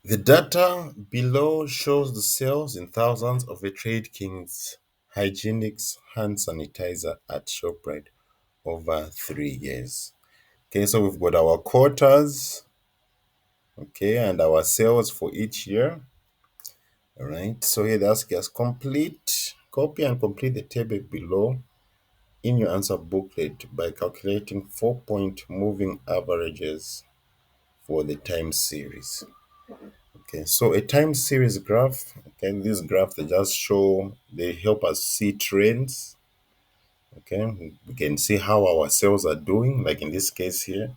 The data below shows the sales in thousands of a Trade King's Hygienics hand sanitizer at ShopRite over 3 years. Okay, so we've got our quarters, okay, and our sales for each year. All right, so here they ask us copy and complete the table below in your answer booklet by calculating 4-point moving averages for the time series. Okay, so a time series graph, okay, these graphs they just show, they help us see trends. Okay, we can see how our sales are doing. Like in this case here,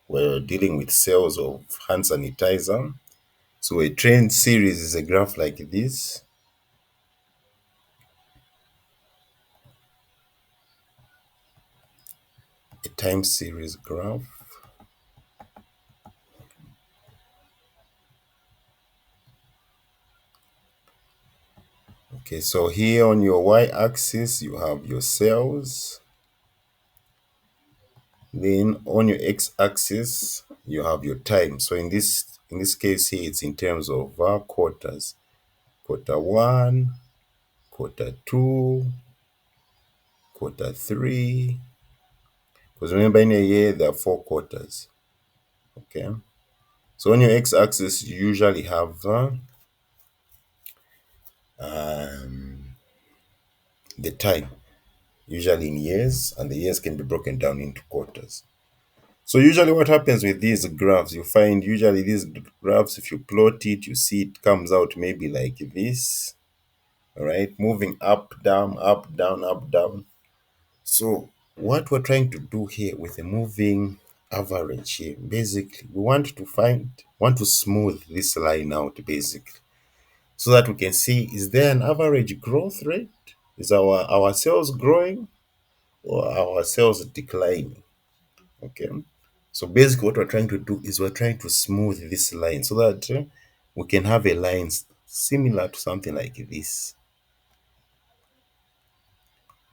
we're dealing with sales of hand sanitizer. So a trend series is a graph like this. A time series graph. Okay, so here on your y-axis you have your sales. Then on your x-axis you have your time. So in this case here, it's in terms of quarters. Quarter one, quarter two, quarter three. Because remember, in a year there are 4 quarters. Okay. So on your x-axis you usually have the time, usually in years, and the years can be broken down into quarters. So usually what happens with these graphs, you find usually these graphs, if you plot it, you see it comes out maybe like this, all right, moving up, down, up, down, up, down. So what we're trying to do here with a moving average here, basically, we want to smooth this line out, basically, so that we can see, is there an average growth rate? Is our sales growing or our sales declining? Okay. So basically what we're trying to do is we're trying to smooth this line so that we can have a line similar to something like this.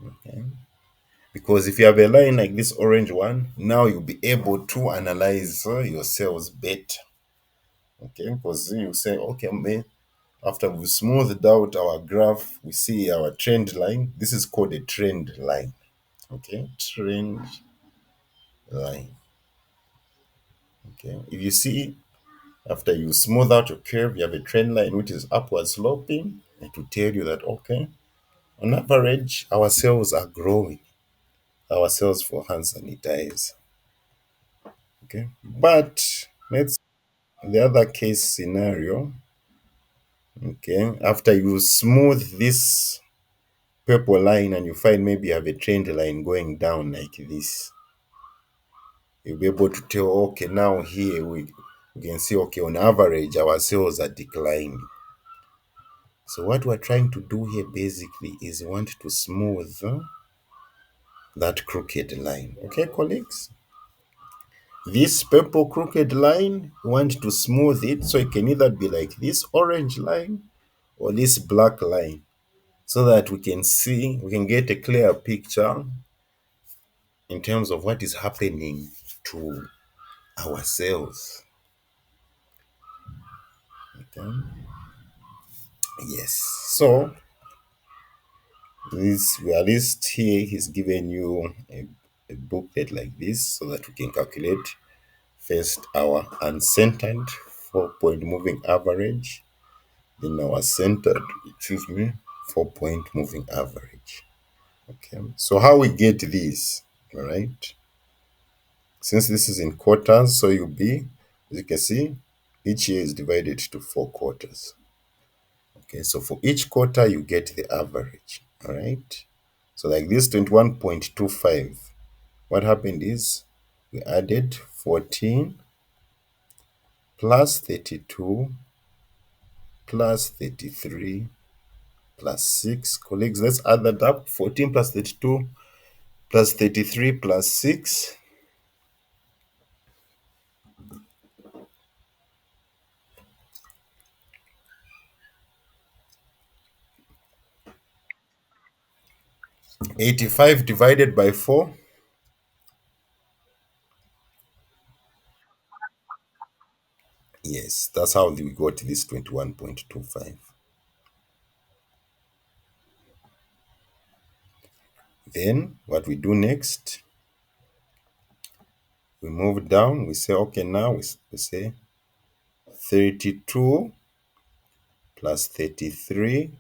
Okay. Because if you have a line like this orange one, now you'll be able to analyze your sales better. Okay, because you say, okay, man, after we smoothed out our graph, we see our trend line. This is called a trend line. Okay, trend line. Okay, if you see after you smooth out your curve, you have a trend line which is upward sloping, it will tell you that, okay, on average, our sales are growing. Our sales for hand sanitizer. Okay, but let's the other case scenario. Okay, after you smooth this purple line and you find maybe you have a trend line going down like this, you'll be able to tell, okay, now here we can see, okay, on average, our sales are declining. So what we're trying to do here basically is we want to smooth that crooked line. Okay, colleagues? This purple crooked line, we want to smooth it so it can either be like this orange line or this black line so that we can get a clear picture in terms of what is happening to our cells. Okay. Yes. So this at least here he's given you a booklet like this so that we can calculate first our uncentered 4-point moving average, then our centered, 4-point moving average. Okay. So how we get this, all right? Since this is in quarters, so you'll be, as you can see, each year is divided to 4 quarters. Okay, so for each quarter, you get the average. All right. So like this 21.25, what happened is we added 14 plus 32 plus 33 plus 6. Colleagues, let's add that up. 14 plus 32 plus 33 plus 6. 85 divided by 4. Yes, that's how we got this 21.25. Then what we do next, we move down, we say, okay, now we say 32 plus 33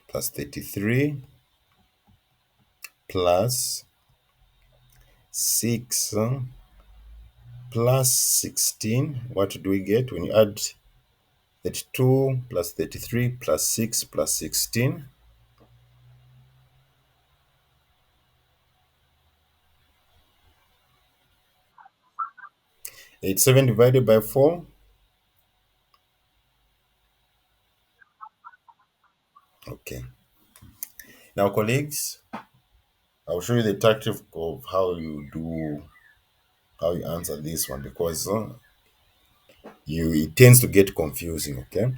plus 33 plus 6 plus 16. What do we get when you add 32 plus 33 plus 6 plus 16? It's 7 divided by 4. Okay. Now, colleagues, I'll show you the tactic of how you answer this one, because you it tends to get confusing. Okay.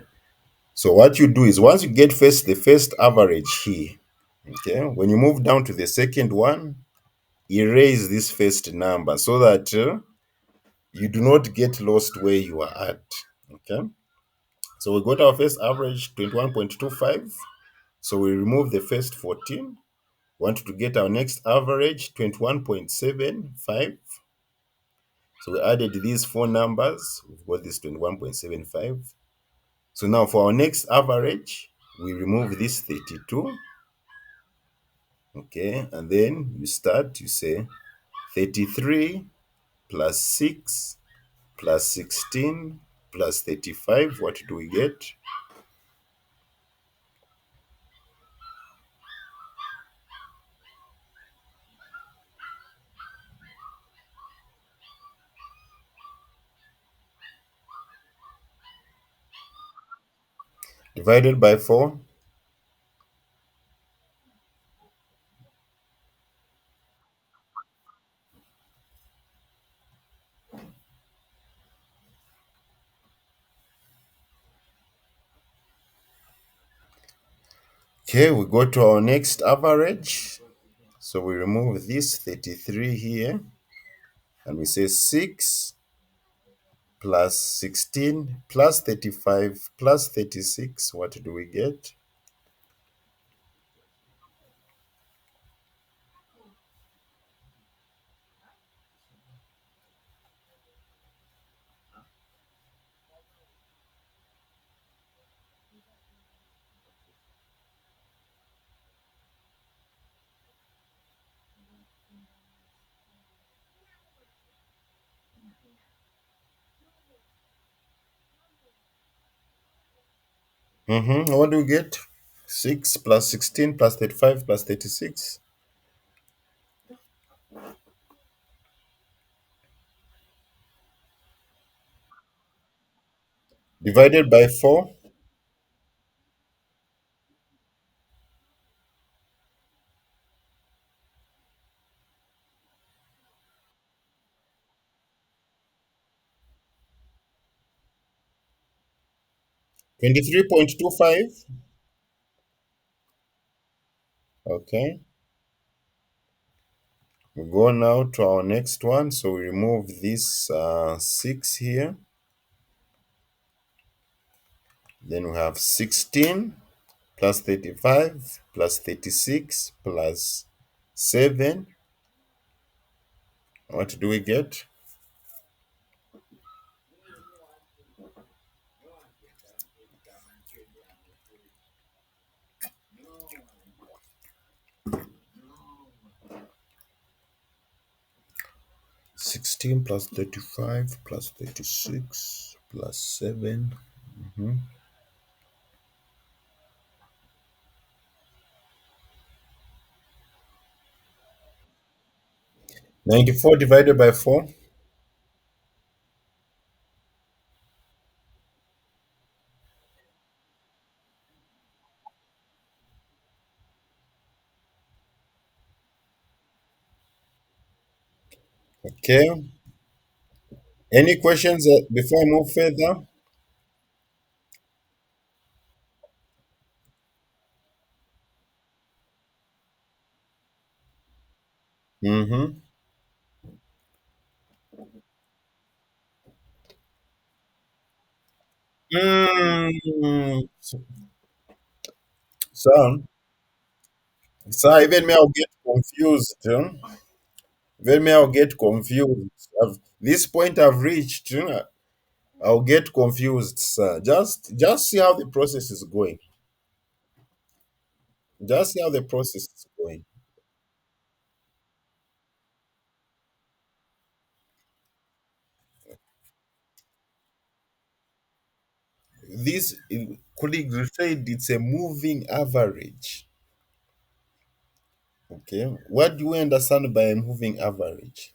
So what you do is, once you get the first average here, okay, when you move down to the second one, erase this first number so that you do not get lost where you are at. Okay. So we got our first average 21.25. So we remove the first 14. Want to get our next average 21.75. So we added these four numbers. We've got this 21.75. So now for our next average, we remove this 32. Okay. And then you say 33 plus 6 plus 16 plus 35. What do we get? Divided by 4. Okay, we go to our next average. So we remove this 33 here and we say 6 plus 16 plus 35 plus 36. What do we get? What do we get? 6 plus 16 plus 35 plus 36. Divided by 4. 23.25. Okay. We go now to our next one. So we remove this 6 here. Then we have 16 plus 35 plus 36 plus 7. What do we get? 16 plus 35 plus 36 plus 7. 94 divided by 4. Okay. Any questions before I move further? Mm-hmm. Mm. So, so even me, I'll get confused. Even me, I'll get confused. This point I've reached, I'll get confused, sir. Just see how the process is going. Just see how the process is going. This colleague said it's a moving average. Okay. What do you understand by a moving average?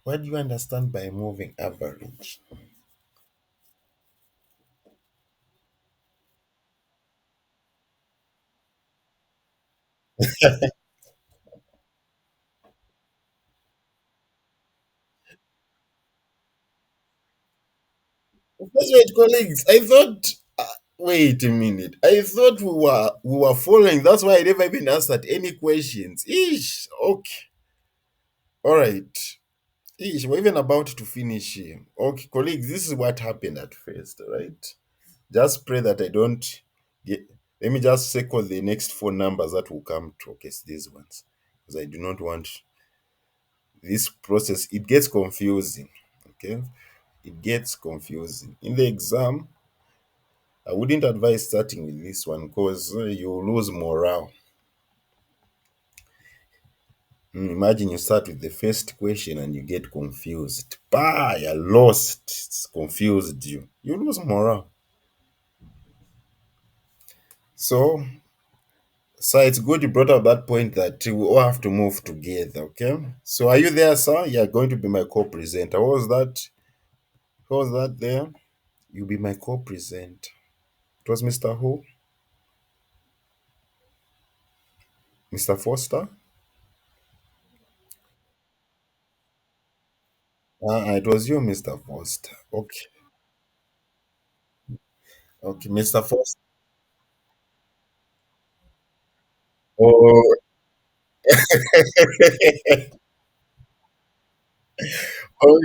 What do you understand by a moving average? That's right, colleagues. I thought. Wait a minute. I thought we were following. That's why I never even answered any questions. Ish. Okay. All right. Ish. We're even about to finish here. Okay, colleagues. This is what happened at first. All right. Just pray that I don't get. Let me just circle the next four numbers that will come to. Okay, it's these ones, because I do not want this process. It gets confusing. Okay, it gets confusing in the exam. I wouldn't advise starting with this one because you lose morale. Imagine you start with the first question and you get confused. Bah, you're lost. It's confused you. You lose morale. So, so it's good you brought up that point that we all have to move together. Okay. So, are you there, sir? You're going to be my co-presenter. What was that? What was that there? You'll be my co-presenter. It was Mr. Who? Mr. Foster? It was you, Mr. Foster. Okay. Okay, Mr. Foster. Oh, oh,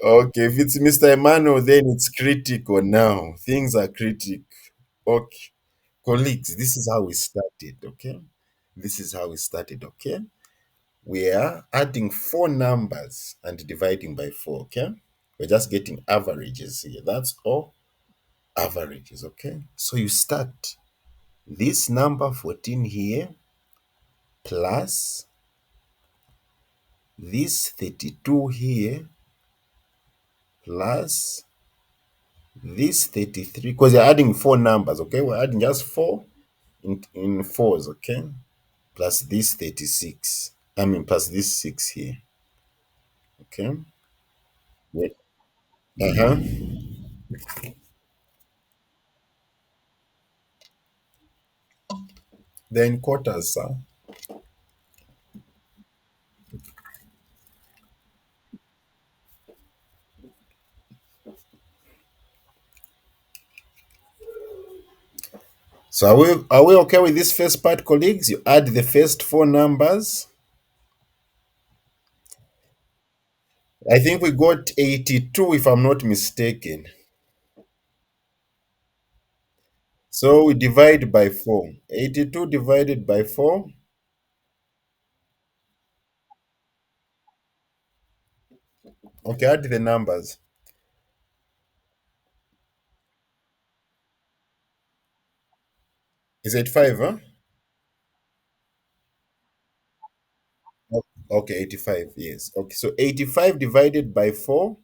okay. If it's Mr. Emmanuel, then it's critical now. Things are critical. Okay. Colleagues, this is how we started, okay? This is how we started, okay? We are adding four numbers and dividing by four, okay? We're just getting averages here. That's all averages, okay? So you start this number 14 here plus this 32 here plus this 33, because you're adding four numbers, okay? We're adding just four in fours, okay? Plus this 36. I mean, plus this 6 here, okay? Yeah. Uh-huh. Then quarters, sir. So are we okay with this first part, colleagues? You add the first four numbers. I think we got 82 if I'm not mistaken. So we divide by 4. 82 divided by 4. Okay, add the numbers. Is it 5, huh? Okay, 85, yes. Okay, so 85 divided by 4.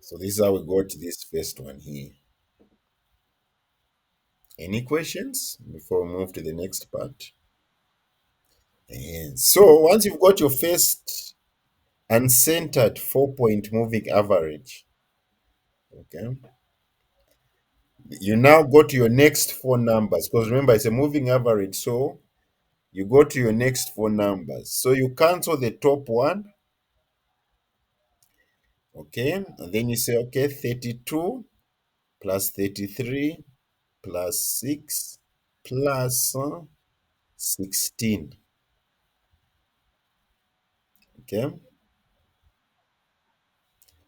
So this is how we got this first one here. Any questions before we move to the next part? And so once you've got your first uncentered 4-point moving average, okay, you now go to your next four numbers because remember it's a moving average. So You go to your next four numbers. So you cancel the top one, okay? And then you say, okay, 32 plus 33 plus 6 plus 16, okay?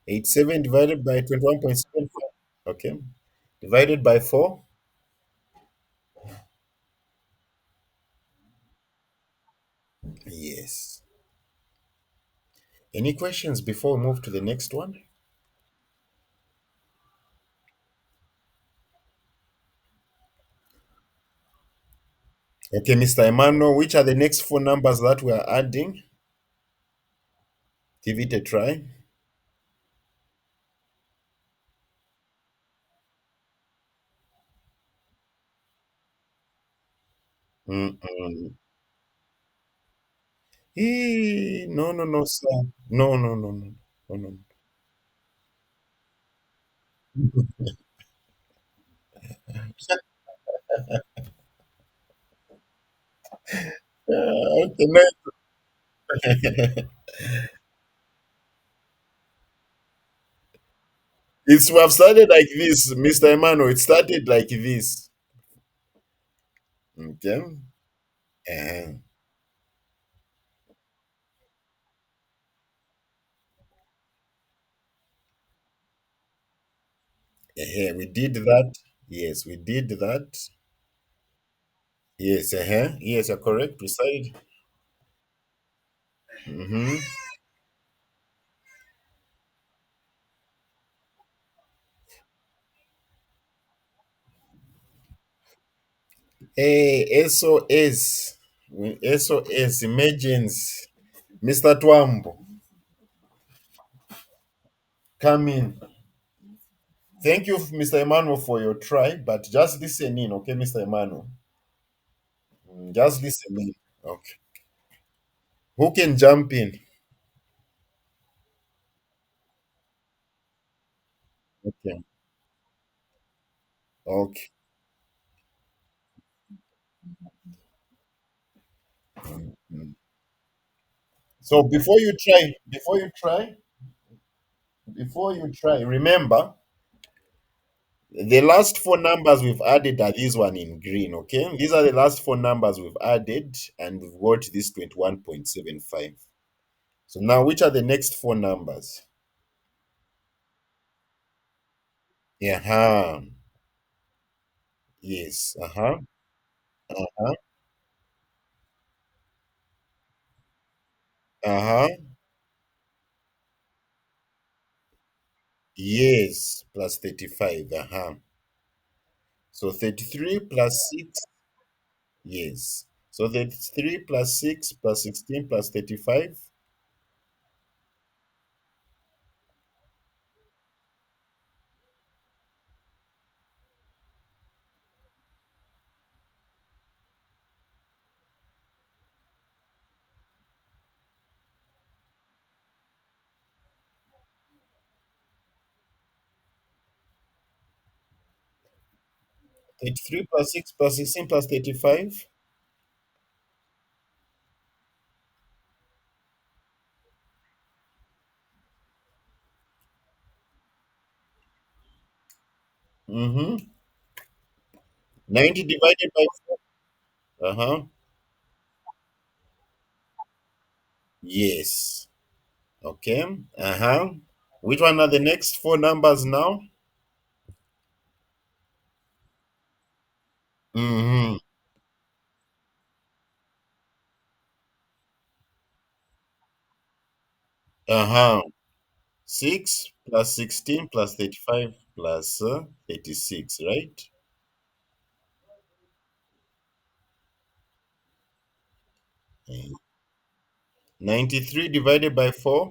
87 divided by 21.75, okay? Divided by 4. Yes. Any questions before we move to the next one? Okay, Mr. Emmanuel, which are the next four numbers that we are adding? Give it a try. Mm-mm. No, no, no, sir. No, no, no, no, no, no. Okay, it's we have started like this, Mr. Emmanuel. It started like this. Okay. Uh, we did that. Yes, we did that. Yes, yes, you're correct. We started. Mm-hmm. Hey, SOS. SOS, emergency. Mr. Twambo, come in. Thank you, Mr. Emmanuel, for your try, but just listen in, okay, Mr. Emmanuel? Just listen in. Okay. Who can jump in? Okay. Okay. Mm. So before you try, remember the last four numbers we've added are these one in green, okay? These are the last four numbers we've added, and we've got this 21.75. So now, which are the next four numbers? Yeah. Yes. Uh-huh. Uh-huh. Yes. Plus 35. Uh-huh. So 33 plus 6. Yes. So 33 plus 6 plus 16 plus 35. 33 plus 6 plus 16 plus 35. Mm-hmm. 90 divided by 4. Uh-huh. Yes. Okay. Uh-huh. Which one are the next four numbers now? Mm-hmm. Uh-huh. 6 plus 16 plus 35 plus 36, right? 93 divided by 4.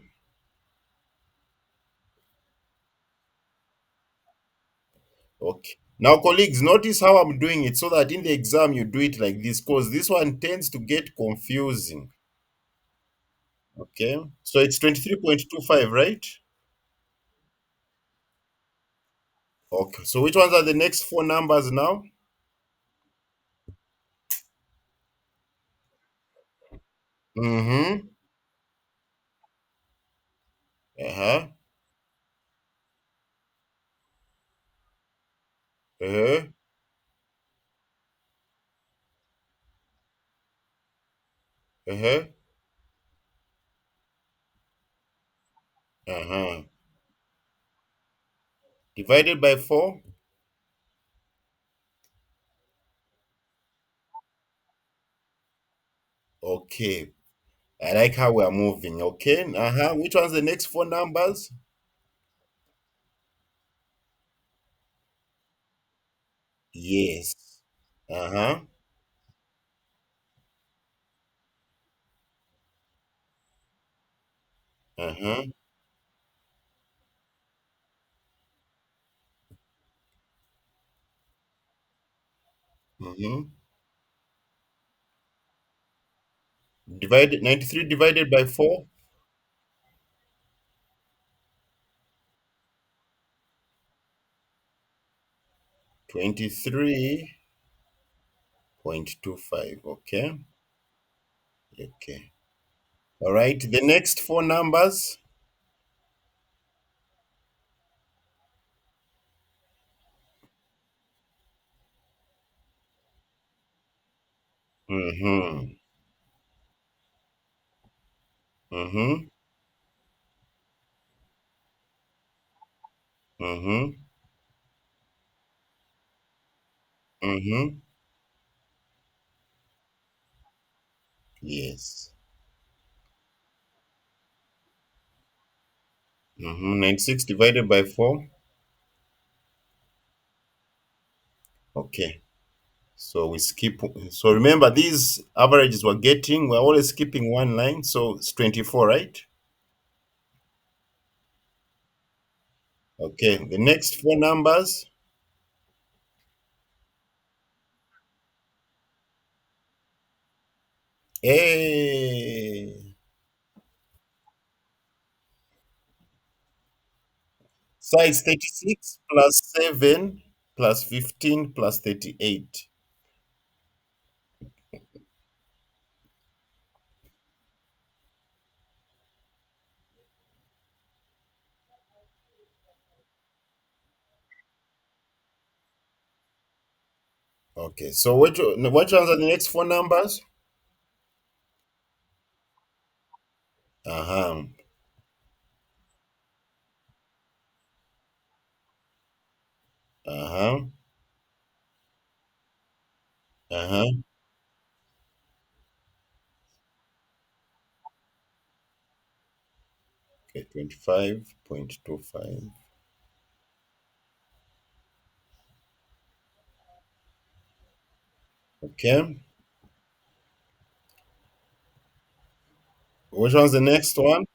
Okay. Now, colleagues, notice how I'm doing it so that in the exam you do it like this because this one tends to get confusing. Okay. So it's 23.25, right? Okay. So which ones are the next four numbers now? Mm-hmm. Uh-huh. Uh-huh. Uh-huh. Uh-huh. Divided by 4. Okay. I like how we are moving. Okay. Uh-huh. Which one's the next four numbers? Yes. Uh-huh. Uh-huh. Mm-hmm. Divided 93 divided by 4. 23.25. Okay. Okay. All right. The next four numbers. Mm-hmm. Mm-hmm. Mm-hmm. Mm-hmm. Yes. Mm-hmm. 96 divided by 4. Okay. So we skip. So remember, these averages we're getting, we're always skipping one line. So it's 24, right? Okay. The next four numbers. Hey. Size 36 plus 7 plus 15 plus 38. Okay. So which ones are the next four numbers? Uh-huh. Uh-huh. Uh-huh. Okay. 25.25. Okay. Which one's the next one?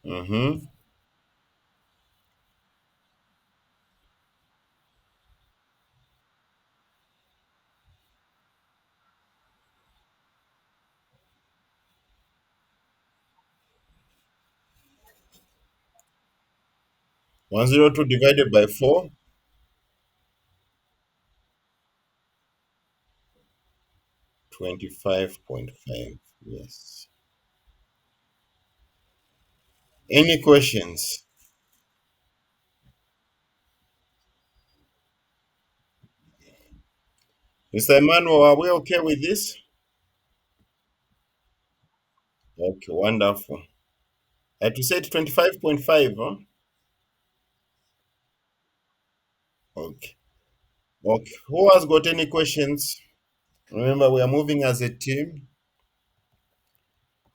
Mm-hmm. 102 divided by 4. 25.5. Yes. Any questions? Mr. Emmanuel, are we okay with this? Okay, wonderful. At you said 25.5, huh? Okay. Okay. Who has got any questions? Remember, we are moving as a team.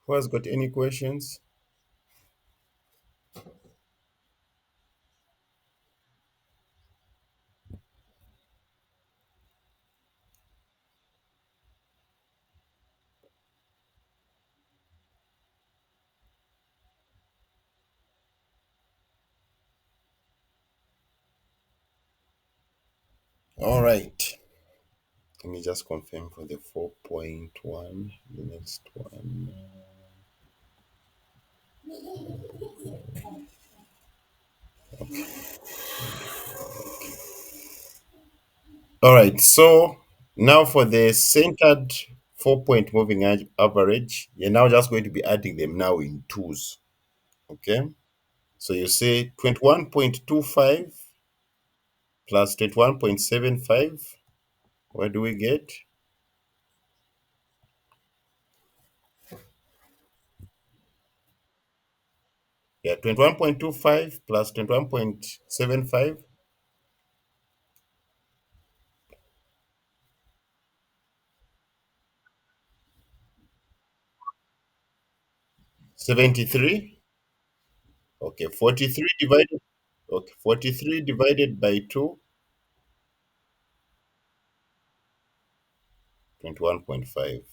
Who has got any questions? All right. Let me just confirm for the 4.1. The next one. All right. So now for the centered 4 point moving average, you're now just going to be adding them now in twos. Okay. So you say 21.25 plus 21.75. What do we get? Yeah, 21.25 plus 21.75, 73. Okay, 43 divided. Okay, 43 divided by 2, 21.5.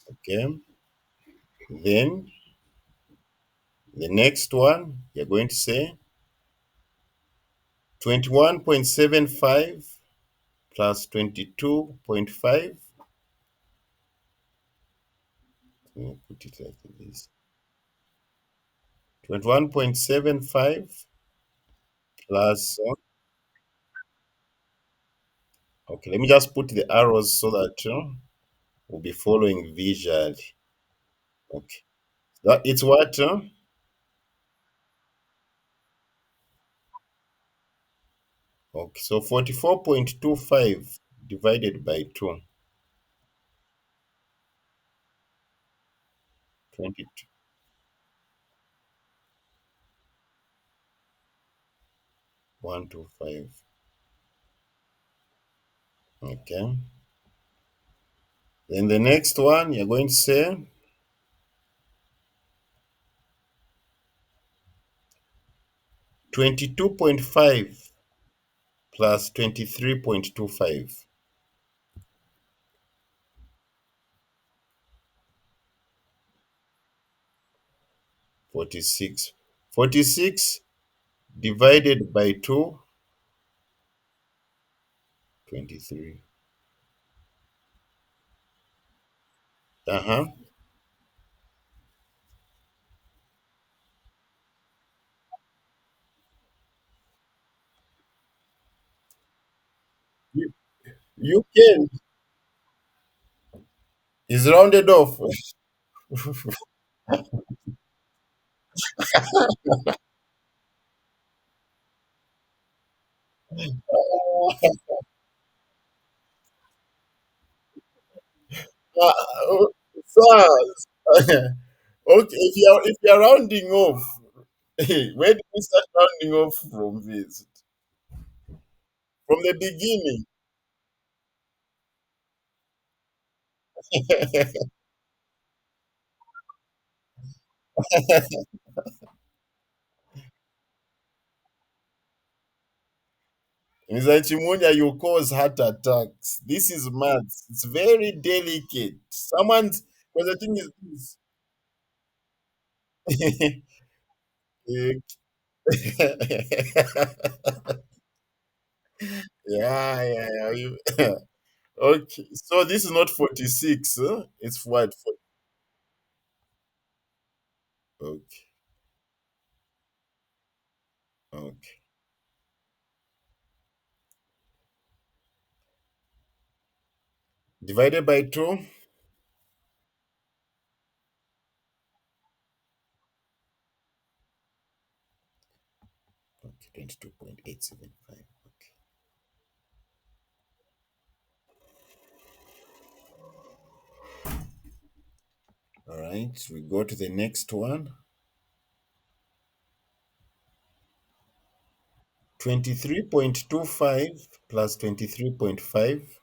Okay, then the next one, you're going to say 21.75 plus 22.5. Let me put it like this. 21.75 plus, okay, let me just put the arrows so that we'll be following visually. Okay, that it's what? Okay, so 44.25 divided by 2, 2125. Okay. Then the next one, you're going to say 22.5 plus 23.25, 46. 46 divided by 2, 23. Uh-huh. You, you can. It's rounded off. Uh, Sir, okay, if you're rounding off, hey, where did we start rounding off from this? From the beginning. Mr. Chimunya, you cause heart attacks. This is maths. It's very delicate. Someone's, because the thing is this. Yeah, yeah, yeah. Okay, so this is not 46. Huh? It's what? Okay, okay. Divided by 2. Okay, 22.875. Okay. All right, we go to the next one. 23.25 plus 23.5.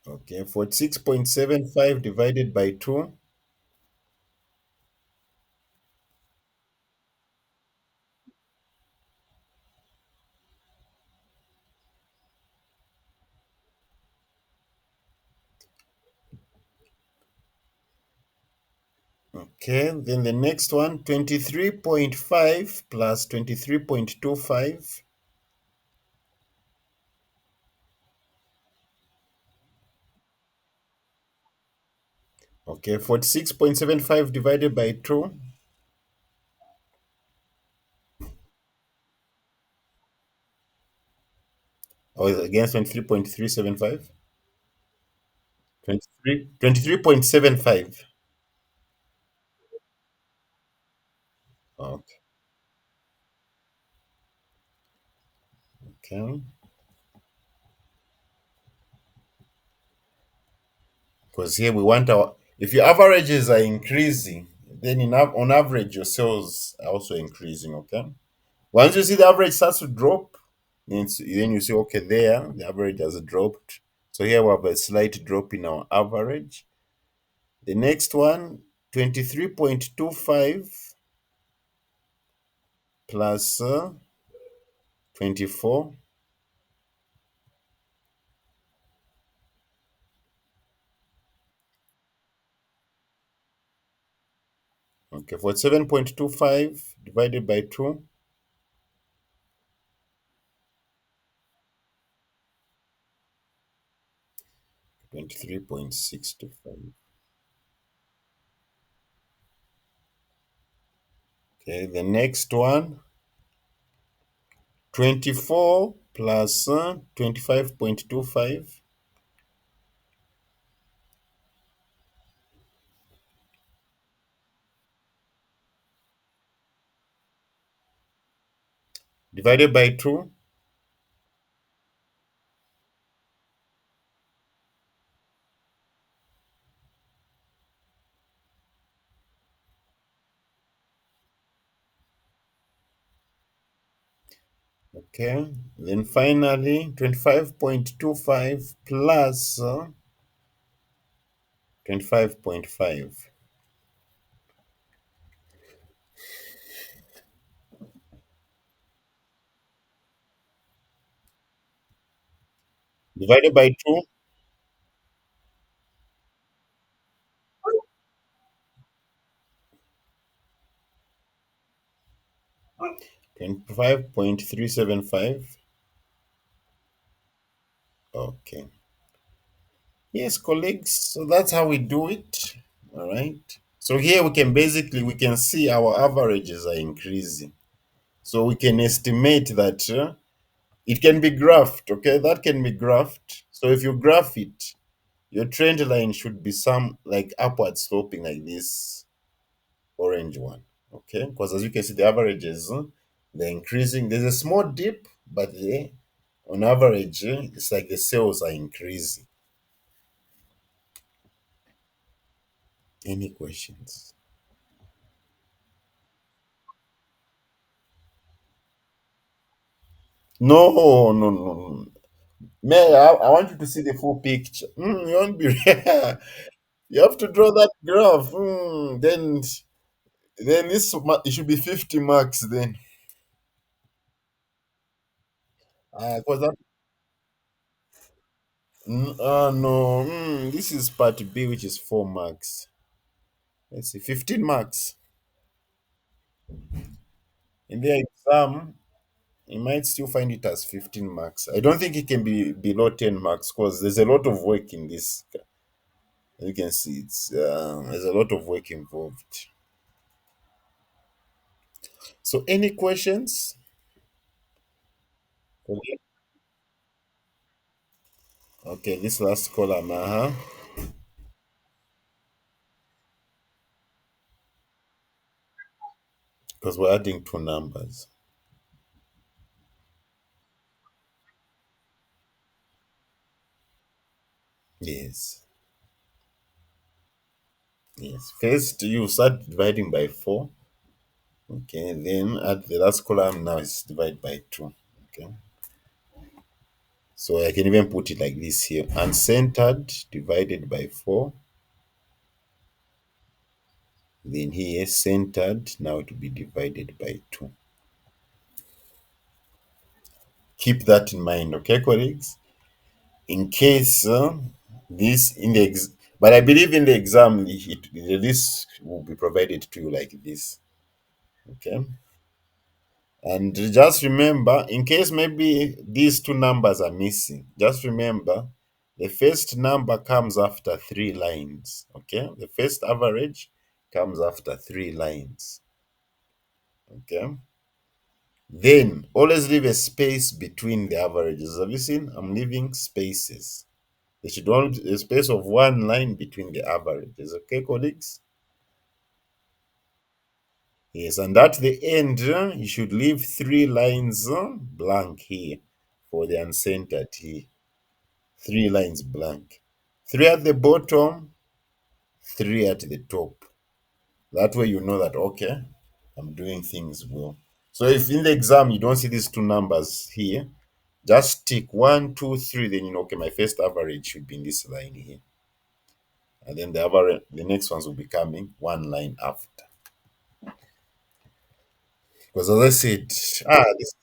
Okay, 46.75 divided by 2. Okay, then the next one, 23.5 plus 23.25. Okay, 46.75 divided by 2. Or against 23.375? 23.75. Okay. Okay. Because here we want our, if your averages are increasing, then on average your sales are also increasing. Okay. Once you see the average starts to drop, then you see, okay, there the average has dropped. So here we have a slight drop in our average. The next one, 23.25 plus 24. Okay, 47.25 divided by 2, 23.625. Okay, the next one, 24 plus 25.25 divided by 2. Okay, then finally 25.25 plus 25.5 divided by 2, 25.375. Okay. Yes, colleagues. So that's how we do it. All right. So here we can see our averages are increasing. So we can estimate that it can be graphed. Okay, that can be graphed. So if you graph it, your trend line should be some like upward sloping like this orange one. Okay, because as you can see, the averages they're increasing. There's a small dip, but on average, it's like the sales are increasing. Any questions? No, no, no, no. May I want you to see the full picture. You won't be. You have to draw that graph. Then it should be 50 marks. Then, because that. No. This is part B, which is 4 marks. Let's see, 15 marks in the exam. You might still find it as 15 marks. I don't think it can be below 10 marks because there's a lot of work in this. You can see there's a lot of work involved. So, any questions? Okay, okay, this last column, because we're adding two numbers. Yes, yes. First, you start dividing by 4. Okay, then at the last column now is divide by 2. Okay, so I can even put it like this here: uncentered divided by 4. Then here, centered now to be divided by 2. Keep that in mind, okay, colleagues? In case this in the but I believe in the exam the list will be provided to you like this. Okay. And just remember, in case maybe these two numbers are missing, just remember The first number comes after three lines. Okay, the first average comes after three lines. Okay, then always leave a space between the averages. Have you seen? I'm leaving spaces. There should only be a space of one line between the averages. Okay, colleagues? Yes, and at the end, you should leave three lines blank here for the uncentered here. Three lines blank. Three at the bottom, three at the top. That way you know that, okay, I'm doing things well. So if in the exam you don't see these two numbers here, just tick one, two, three, then you know, okay, my first average should be in this line here. And then the average, the next ones will be coming one line after. Because as I said, this,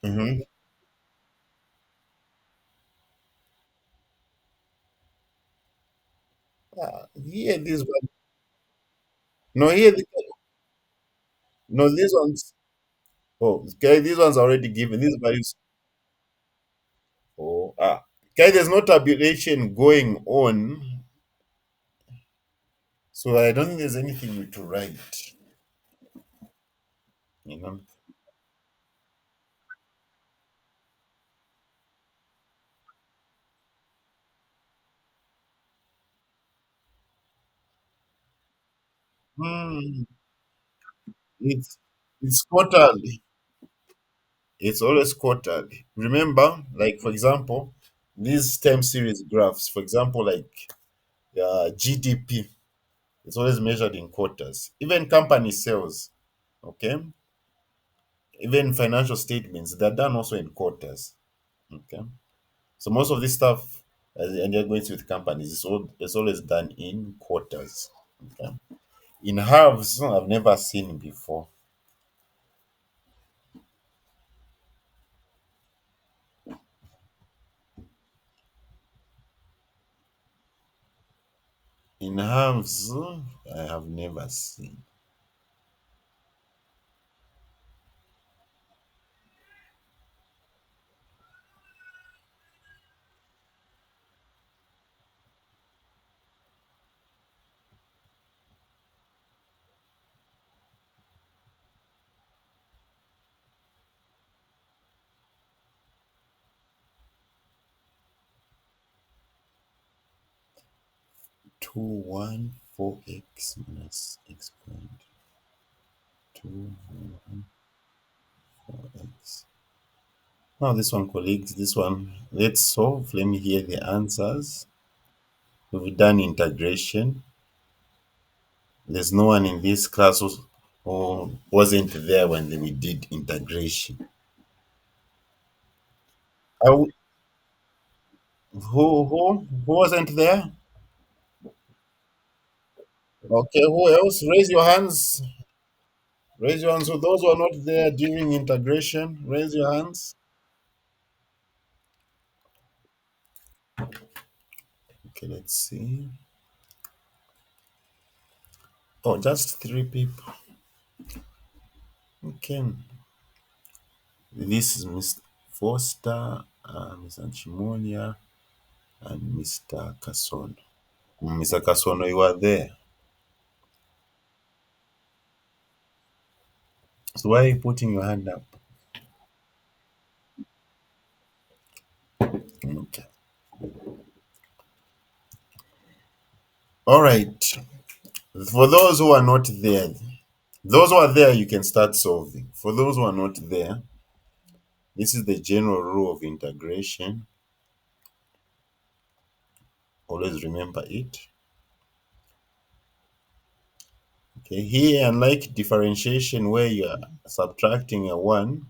mhm. Here, this one, no, here, no, these ones, oh, okay, these ones are already given, these values, oh, okay, there's no tabulation going on, so I don't think there's anything to write, you know. Hmm, it's, it's quarterly, it's always quarterly. Remember, like, for example, these time series graphs, for example, like GDP, it's always measured in quarters. Even company sales, okay? Even financial statements, they're done also in quarters. Okay. So most of this stuff, and you're going to with companies, it's always done in quarters. Okay. In halves, I've never seen before. In halves, I have never seen. 214x minus x point 214x. Now this one, colleagues, this one, let's solve. Let me hear the answers. We've done integration. There's no one in this class who wasn't there when we did integration. I, who wasn't there? Okay, who else? Raise your hands. Raise your hands. So those who are not there during integration, raise your hands. Okay, let's see. Oh, just three people. Okay. This is Mr. Foster, Mr. Chimonia, and Mr. Kasono. Mr. Kasono, you are there. So why are you putting your hand up? Okay. All right. For those who are not there, those who are there, you can start solving. For those who are not there, this is the general rule of integration. Always remember it. Okay, here, unlike differentiation where you are subtracting a 1,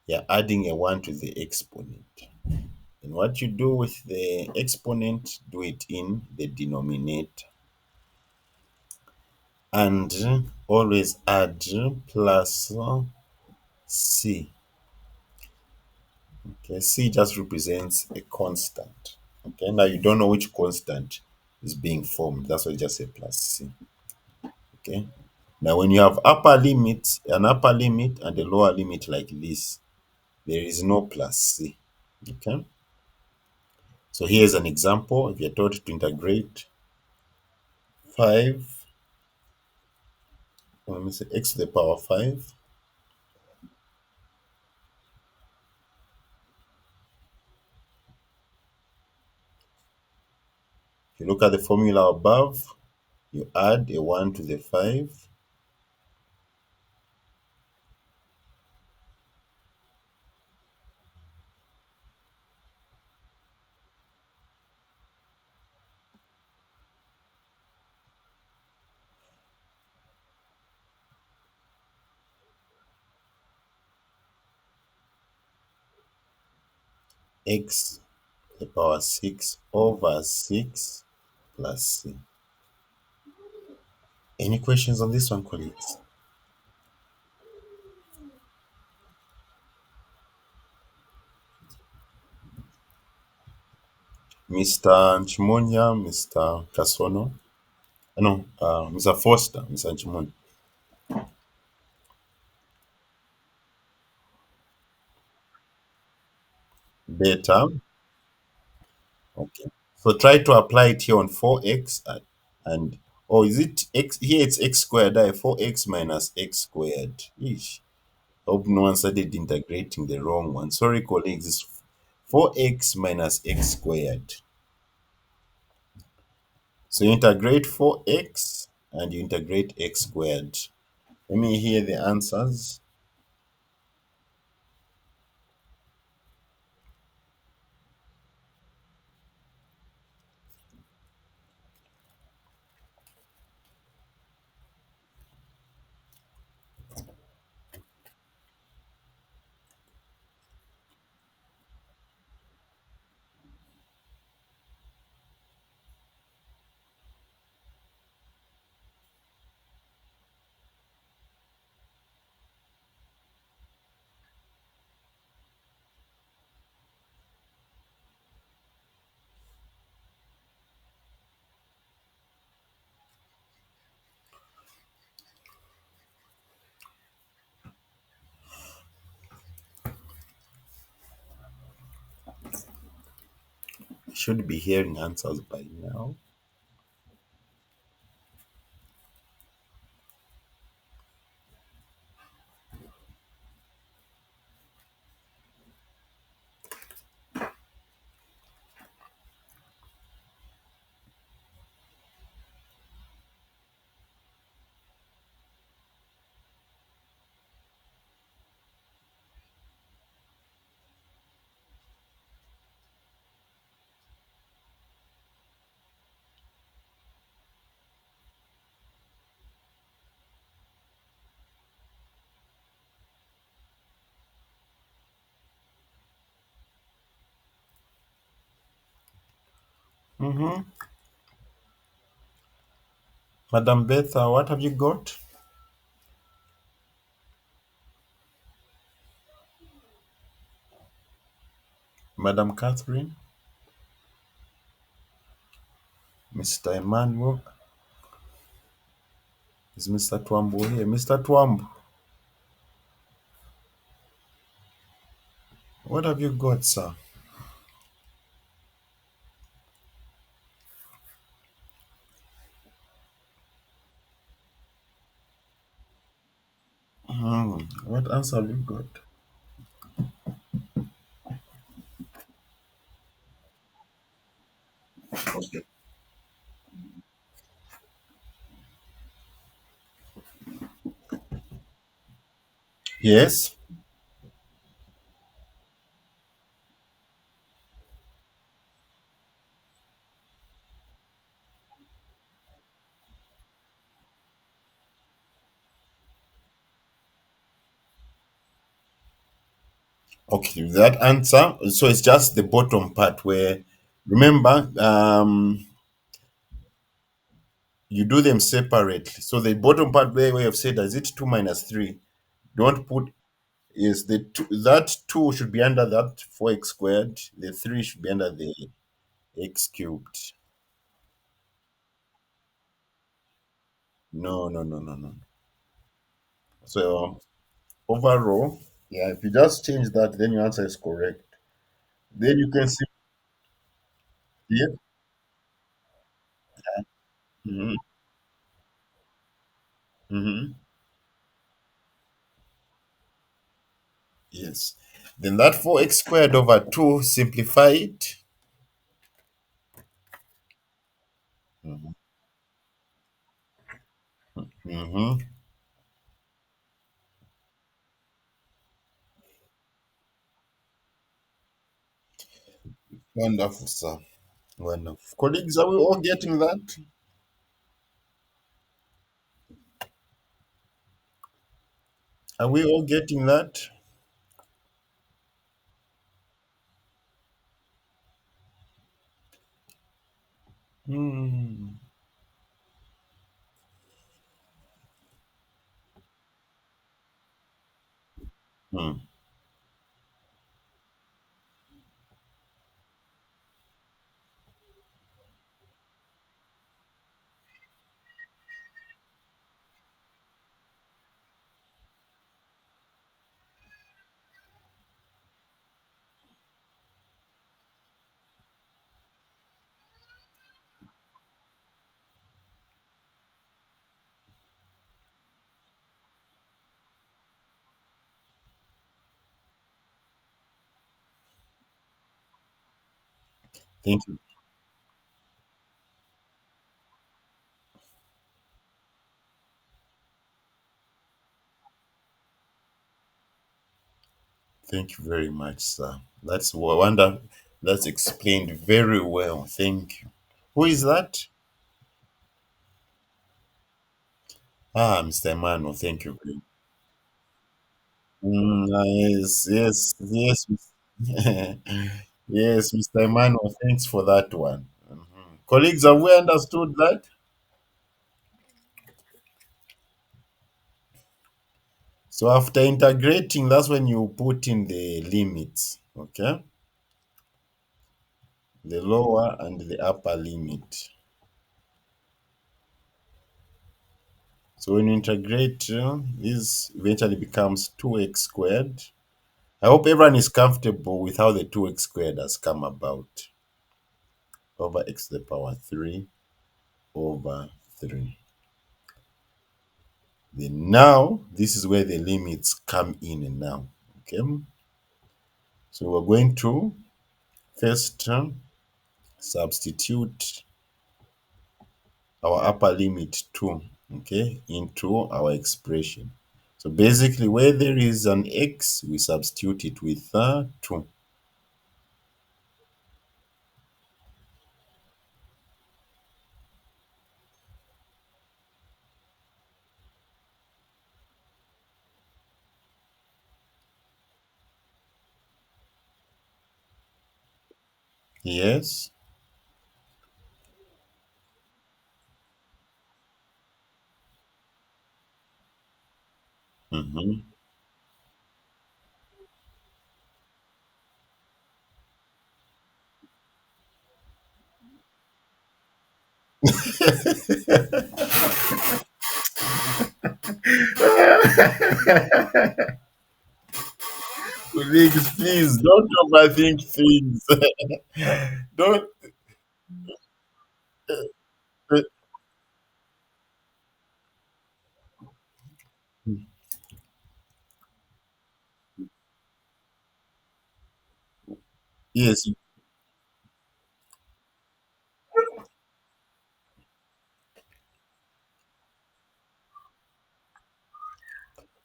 you're adding a 1 to the exponent. And what you do with the exponent, do it in the denominator. And always add plus c. Okay, c just represents a constant. Okay, now you don't know which constant is being formed. That's why you just say plus c. Okay. Now when you have upper limit, an upper limit and a lower limit like this, there is no plus c. Okay. So here's an example. If you're told to integrate 5, let me say x to the power 5. If you look at the formula above, you add a 1 to the 5, x to the power 6 over 6 plus c. Any questions on this one, colleagues? Mr. Chimonia, Mr. Kasono? No, Mr. Foster, Mr. Chimonia. Beta. Okay. So try to apply it here on 4x and oh, is it x? Here it's x squared. 4x minus x squared. Eesh. Hope no one started integrating the wrong one. Sorry, colleagues. It's 4x minus x squared. So you integrate 4x and you integrate x squared. Let me hear the answers. Should be hearing answers by now. Mm-hmm. Madam Betha, what have you got? Madam Catherine? Mr. Emmanuel? Is Mr. Twambo here? Mr. Twambo, what have you got, sir? What answer have you got? Okay. Yes. Okay, that answer. So it's just the bottom part where, remember, you do them separately. So the bottom part where we have said, is it 2 minus 3? Don't put, is the two, that 2 should be under that 4x squared. The 3 should be under the x cubed. No, no, no, no, no. So overall, yeah, if you just change that, then your answer is correct. Then you can see. Yeah. Hmm. Hmm. Yes. Then that 4x squared over 2, simplify it. Hmm. Hmm. Wonderful, sir. Wonderful. Colleagues, are we all getting that? Are we all getting that? Hmm. Hmm. Thank you. Thank you very much, sir. That's wonder. That's explained very well. Thank you. Who is that? Ah, Mr. Emmanuel. Thank you. Yes, yes, yes. Yes, Mr. Emmanuel. Thanks for that one. Mhm. Colleagues, have we understood that? So after integrating, that's when you put in the limits. Okay, the lower and the upper limit. So when you integrate, this eventually becomes 2x squared. I hope everyone is comfortable with how the 2x squared has come about over x to the power 3 over 3. Then now, this is where the limits come in now. Okay, so we're going to first substitute our upper limit 2, okay, into our expression. So basically, where there is an x, we substitute it with 2. Yes. Mhm. Colleagues, please don't overthink things. Don't. uh, yes.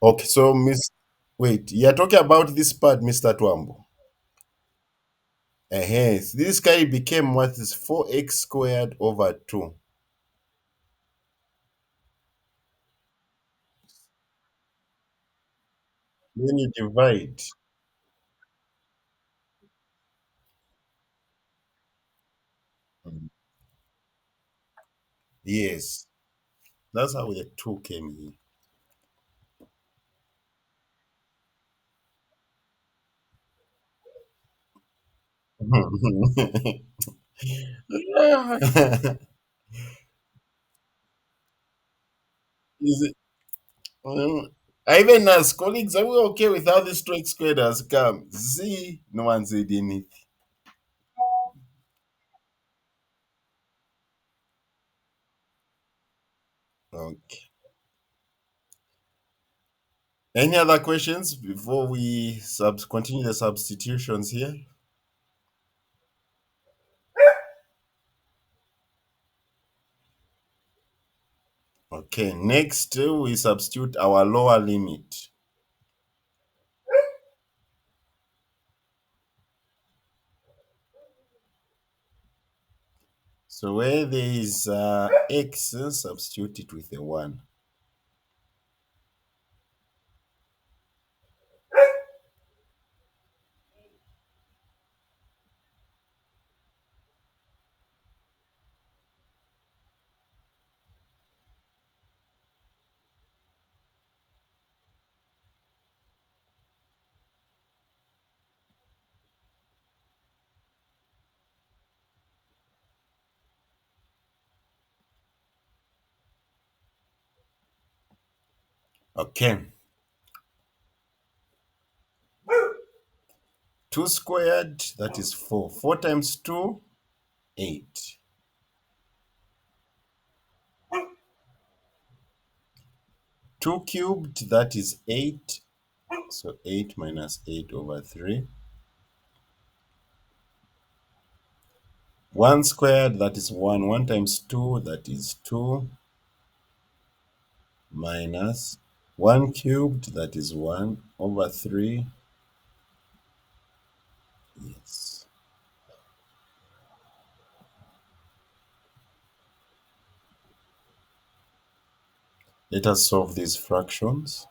Okay. So, wait. You're talking about this part, Mr. Twambo. This guy became what is 4x squared over 2. Then you divide. Mm. Yes. That's how the 2 came in. Is it, I even asked colleagues, are we okay with how this 2x squared has come? See, no one said anything. Okay. Any other questions before we continue the substitutions here? Okay, next we substitute our lower limit. So where there is x, substitute it with a 1. Okay. 2 squared, that is 4. 4 times 2, 8. 2 cubed, that is 8. So 8 minus 8 over 3. 1 squared, that is 1. 1 times 2, that is 2. Minus 1 cubed, that is 1 over 3. Yes. Let us solve these fractions.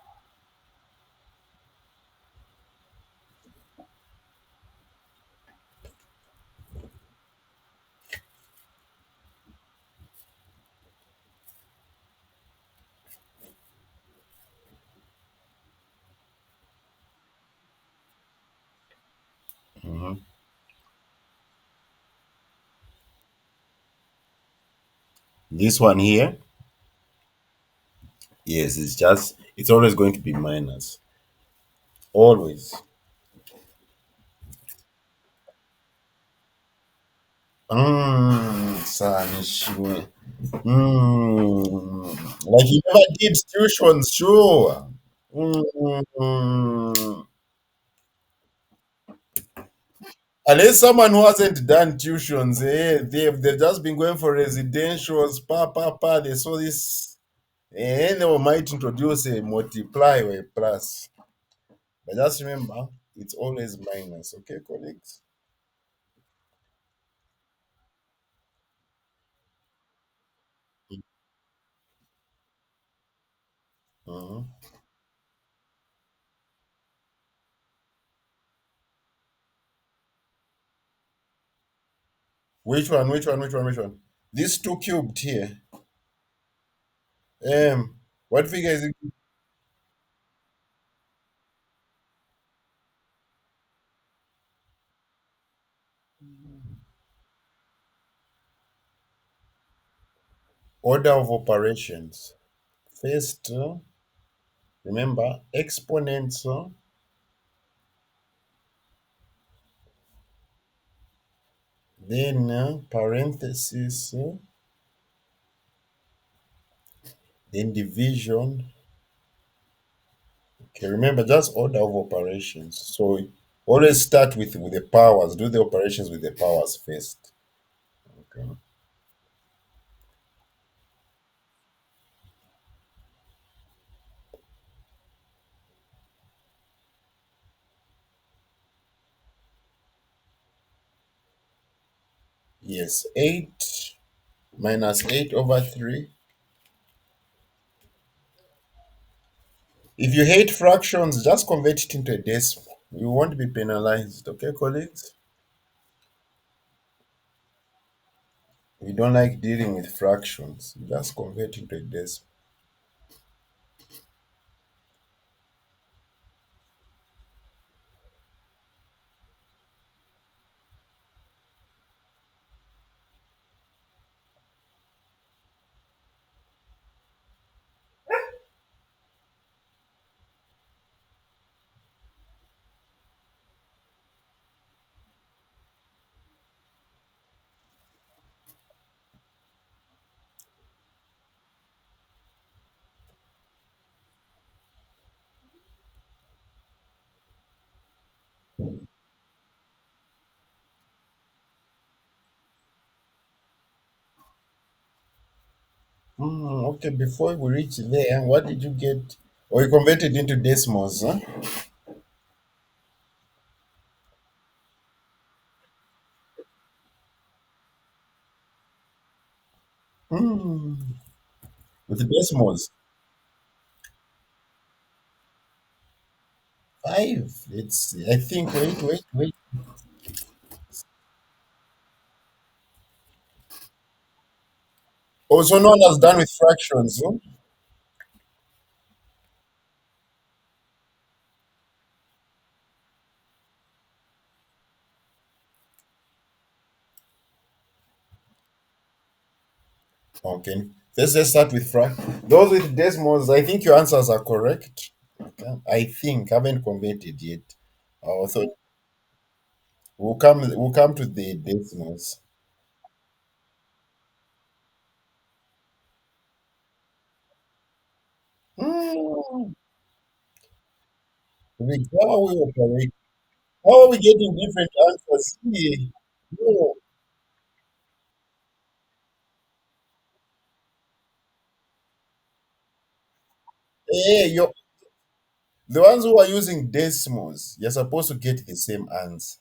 Mhm. This one here, yes, it's always going to be minus. Always. Sanishwe. Like you never did tuitions, sure. Mm. Unless someone who hasn't done tuitions, they've just been going for residentials, they saw this, they might introduce a multiply or a plus. But just remember, it's always minus, okay, colleagues? Mhm. Which one, which one, which one, which one? This 2 cubed here. What figure is it? Order of operations. First, remember, exponents, then parentheses, then division. Okay, remember, just order of operations. So always start with the powers. Do the operations with the powers first. Okay. Yes, 8 minus 8 over 3. If you hate fractions, just convert it into a decimal. You won't be penalized, okay, colleagues? You don't like dealing with fractions, just convert into a decimal. Okay, before we reach there, what did you get? Or you converted into decimals, huh? Hmm. With the decimals. Five. It's, I think, wait. Oh, so no one has done with fractions, huh? Okay. Let's just start with those with decimals. I think your answers are correct. Okay. I think I haven't converted yet. So we'll come to the decimals. Hmm. How are we operating? How are we getting different answers here? No. You're the ones who are using decimals. You're supposed to get the same answer.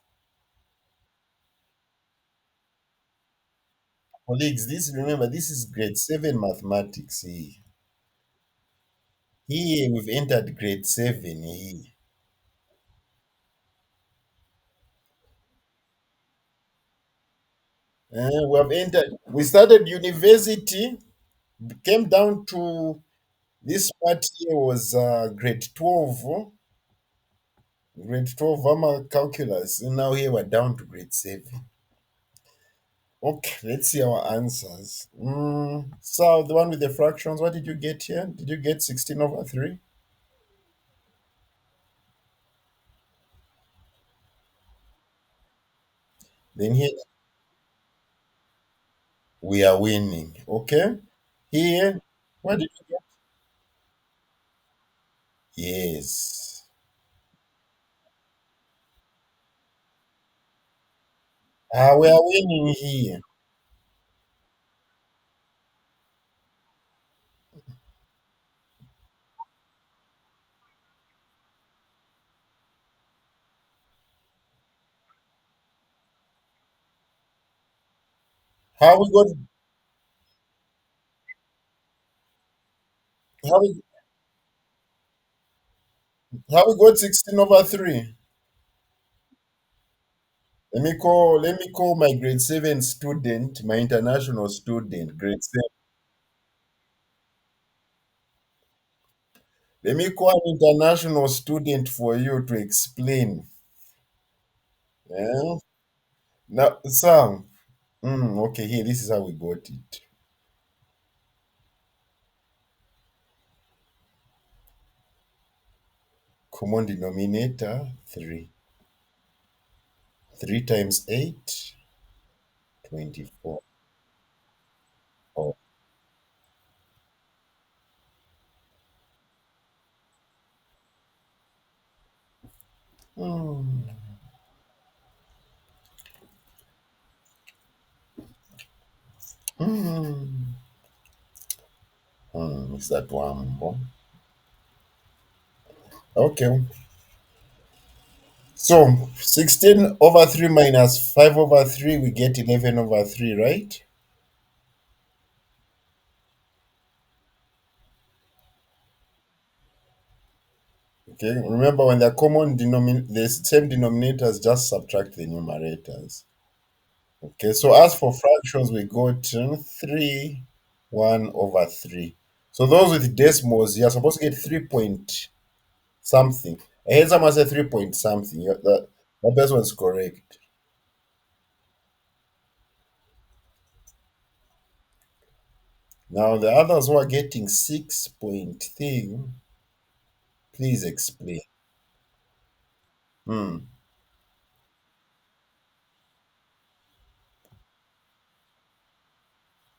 Colleagues, this remember this is grade 7 mathematics here. Here we've entered grade 7 here. We have entered. We started university, came down to this part here was grade 12, grade 12 calculus. And now here we're down to grade 7. Okay, let's see our answers. So the one with the fractions, what did you get here? Did you get 16 over 3? Then here we are winning. Okay. Here, what did you get? Yes. We are winning here. How we got how we how we got 16 over 3? Let me call my grade 7 student, my international student, grade 7. Let me call an international student for you to explain. Yeah. Now, Sam. Okay, here, this is how we got it. Common denominator, 3. 3 times 8, 24. Oh. Hmm. Hmm. Is that one more? Okay. So 16 over 3 minus 5 over 3, we get 11 over 3, right? Okay. Remember, when they're the same denominators, just subtract the numerators. Okay. So as for fractions, we got 3, 1 over 3. So those with decimals, you're supposed to get 3 point something. I heard someone say 3 point something. That best one's correct. Now the others who are getting 6 point thing, please explain. Hmm.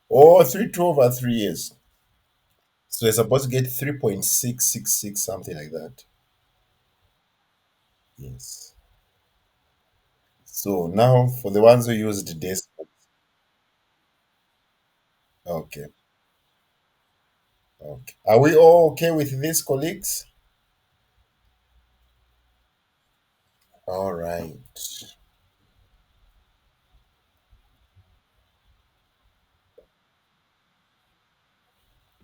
Or 3 2 over 3 years. So you're supposed to get 3.666, something like that. Yes. So now for the ones who used decimal. Okay. Okay. Are we all okay with this, colleagues? All right.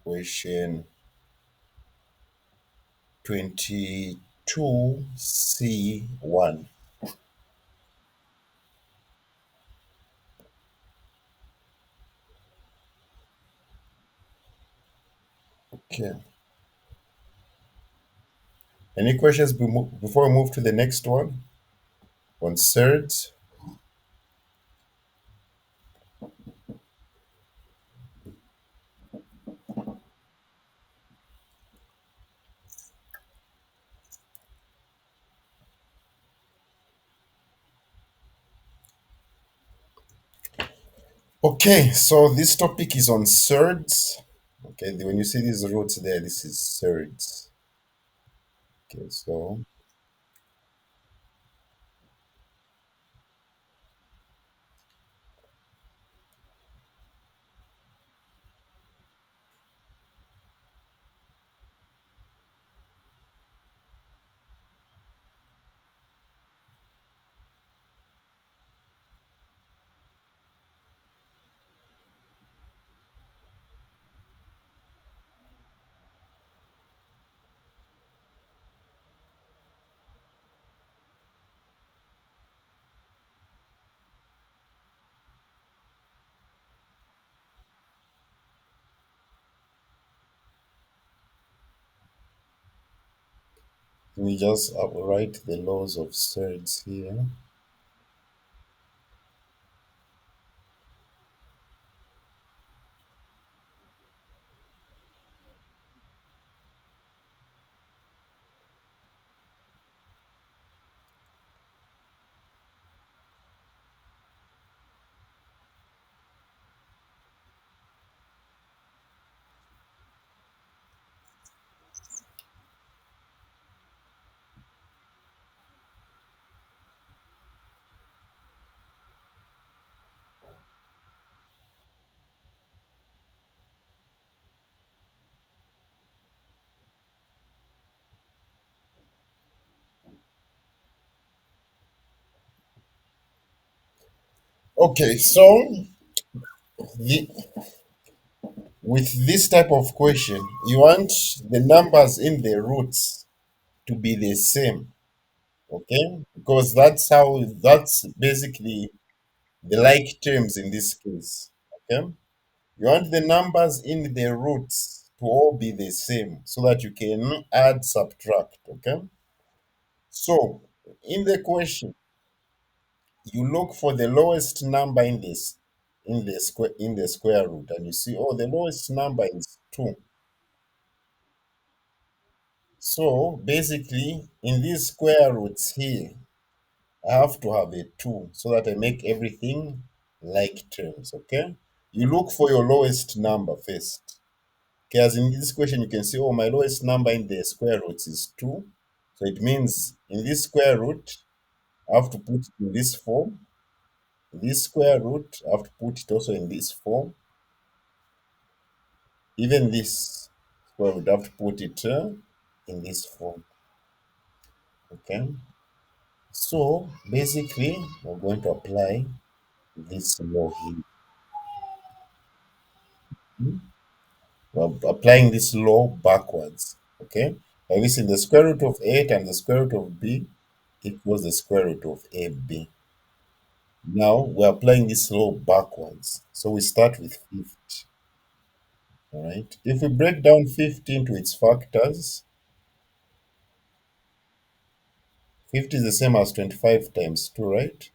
Question 22C1. Okay. Any questions before we move to the next one on surds? Okay, so this topic is on surds. Okay, when you see these roots there, this is surds. Okay, so we just write the laws of surds here. Okay, so the, with this type of question, you want the numbers in the roots to be the same, okay? Because that's basically the like terms in this case, okay? You want the numbers in the roots to all be the same so that you can add, subtract, okay? So, in the question, you look for the lowest number in this in the square root and you see, oh, the lowest number is 2. So basically, in these square roots here, I have to have a 2 so that I make everything like terms, okay? You look for your lowest number first. Okay, as in this question, you can see, oh, my lowest number in the square roots is 2. So it means in this square root, I have to put it in this form. This square root, I have to put it also in this form. Even this square root, I have to put it in this form, okay? So basically, we're going to apply this law here. We're applying this law backwards. Okay. Like this, in the square root of a times the square root of b equals the square root of ab. Now we're applying this law backwards. So we start with 50. All right. If we break down 50 into its factors, 50 is the same as 25 times 2, right?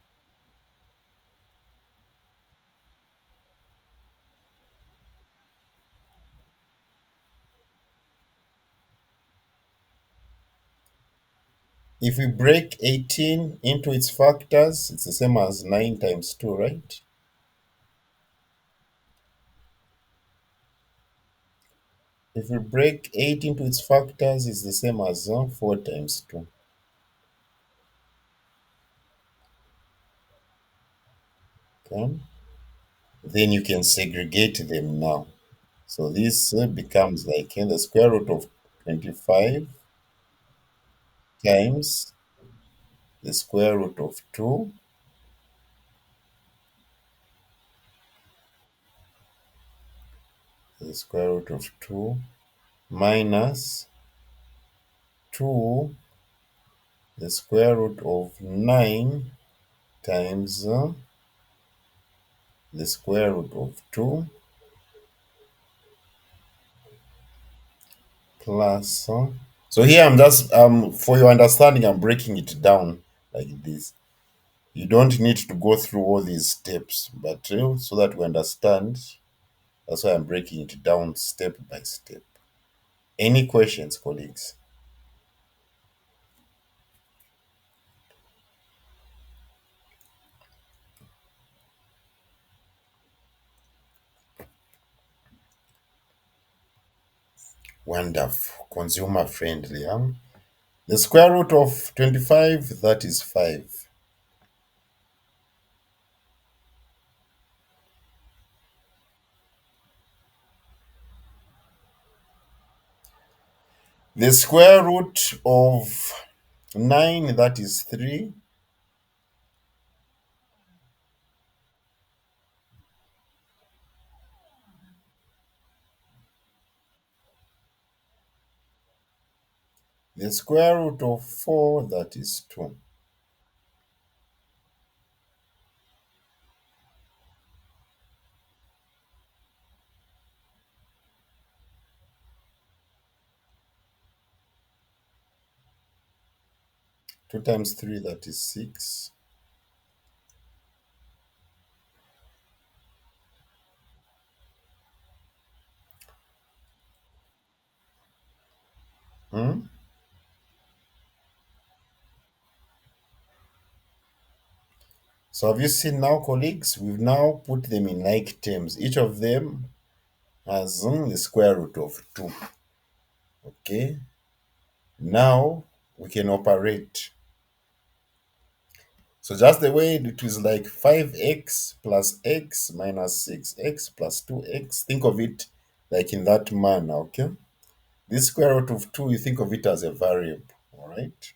If we break 18 into its factors, it's the same as 9 times 2, right? If we break 8 into its factors, it's the same as 4 times 2. Okay? Then you can segregate them now. So this becomes like the square root of 25 times the square root of 2 the square root of 2 minus 2 the square root of 9 times the square root of 2 plus. So here I'm just, for your understanding, I'm breaking it down like this. You don't need to go through all these steps, but so that we understand, that's why I'm breaking it down step by step. Any questions, colleagues? Wonderful. Consumer friendly. Huh? The square root of 25, that is 5. The square root of 9, that is 3. The square root of 4, that is 2. 2 times 3, that is 6. Hmm? So have you seen now, colleagues? We've now put them in like terms. Each of them has the square root of 2. Okay? Now we can operate. So just the way it is like 5x plus x minus 6x plus 2x. Think of it like in that manner, okay? This square root of 2, you think of it as a variable, all right?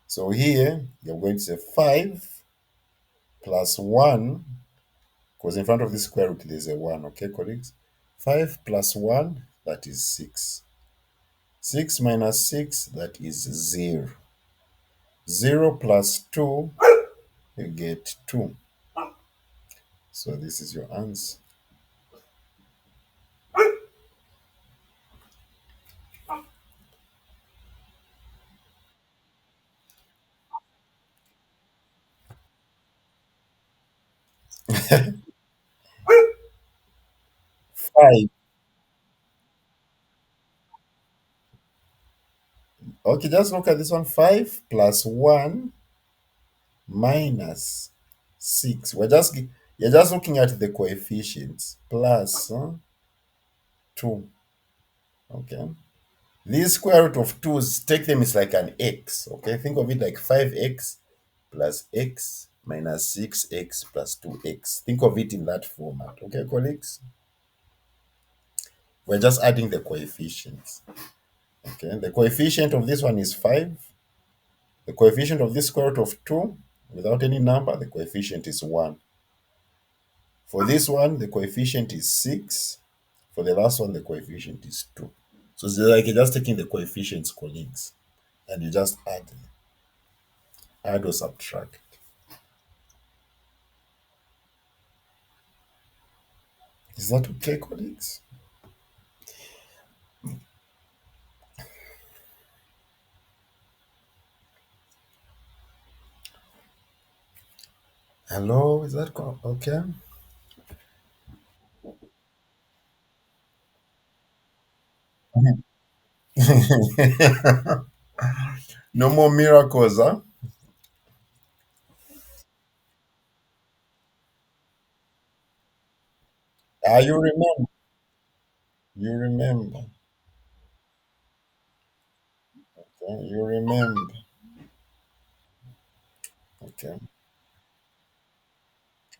So here, you're going to say 5 plus 1, because in front of this square root, there's a 1, okay, colleagues? 5 plus 1, that is 6. 6 minus 6, that is 0. 0 plus 2, you get 2. So this is your answer. Five. Okay, just look at this one. 5 plus 1 minus 6. You're just looking at the coefficients. Plus 2. Okay. These square root of 2's, take them, it's like an x. Okay. Think of it like 5x plus x minus 6x plus 2x. Think of it in that format. Okay, colleagues? We're just adding the coefficients. Okay. The coefficient of this one is 5. The coefficient of this square root of 2, without any number, the coefficient is 1. For this one, the coefficient is 6. For the last one, the coefficient is 2. So it's like you're just taking the coefficients, colleagues, and you just add or subtract. Is that okay, colleagues? Hello, is that okay? No more miracles, huh? Ah, you remember. You remember. Okay? You remember. Okay.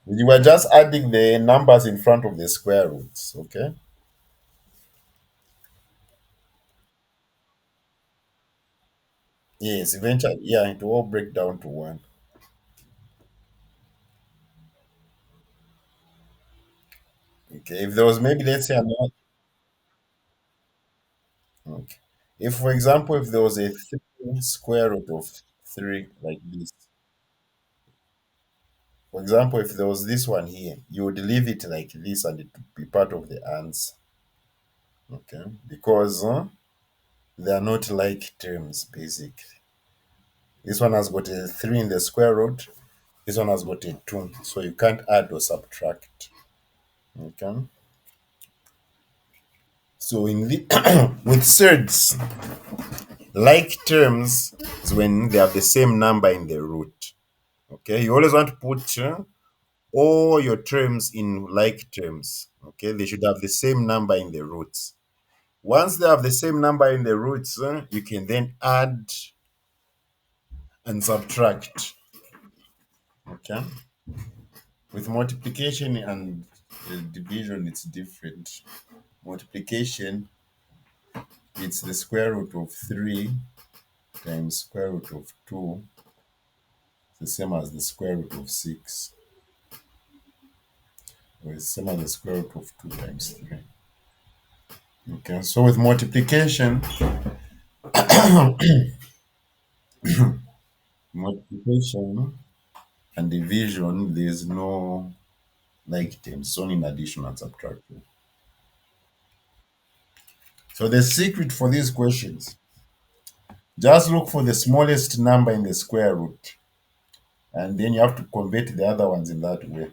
You were just adding the numbers in front of the square roots, okay? Yes, eventually, yeah, it will all break down to one. Okay, if there was maybe, let's say, another, okay. If, for example, if there was a 3 square root of 3 like this, for example, if there was this one here, you would leave it like this and it would be part of the answer. Okay, because they are not like terms, basically. This one has got a 3 in the square root, this one has got a 2, so you can't add or subtract. Okay, so in the with surds, like terms is when they have the same number in the root. Okay, you always want to put all your terms in like terms. Okay, they should have the same number in the roots. Once they have the same number in the roots, you can then add and subtract. Okay, with multiplication and division, it's different. Multiplication, it's the square root of 3 times square root of 2, the same as the square root of 6, or it's same as the square root of 2 times 3. Okay, so with multiplication, multiplication and division, there's no like terms, it's only in addition and subtraction. So the secret for these questions, just look for the smallest number in the square root, and then you have to convert the other ones in that way.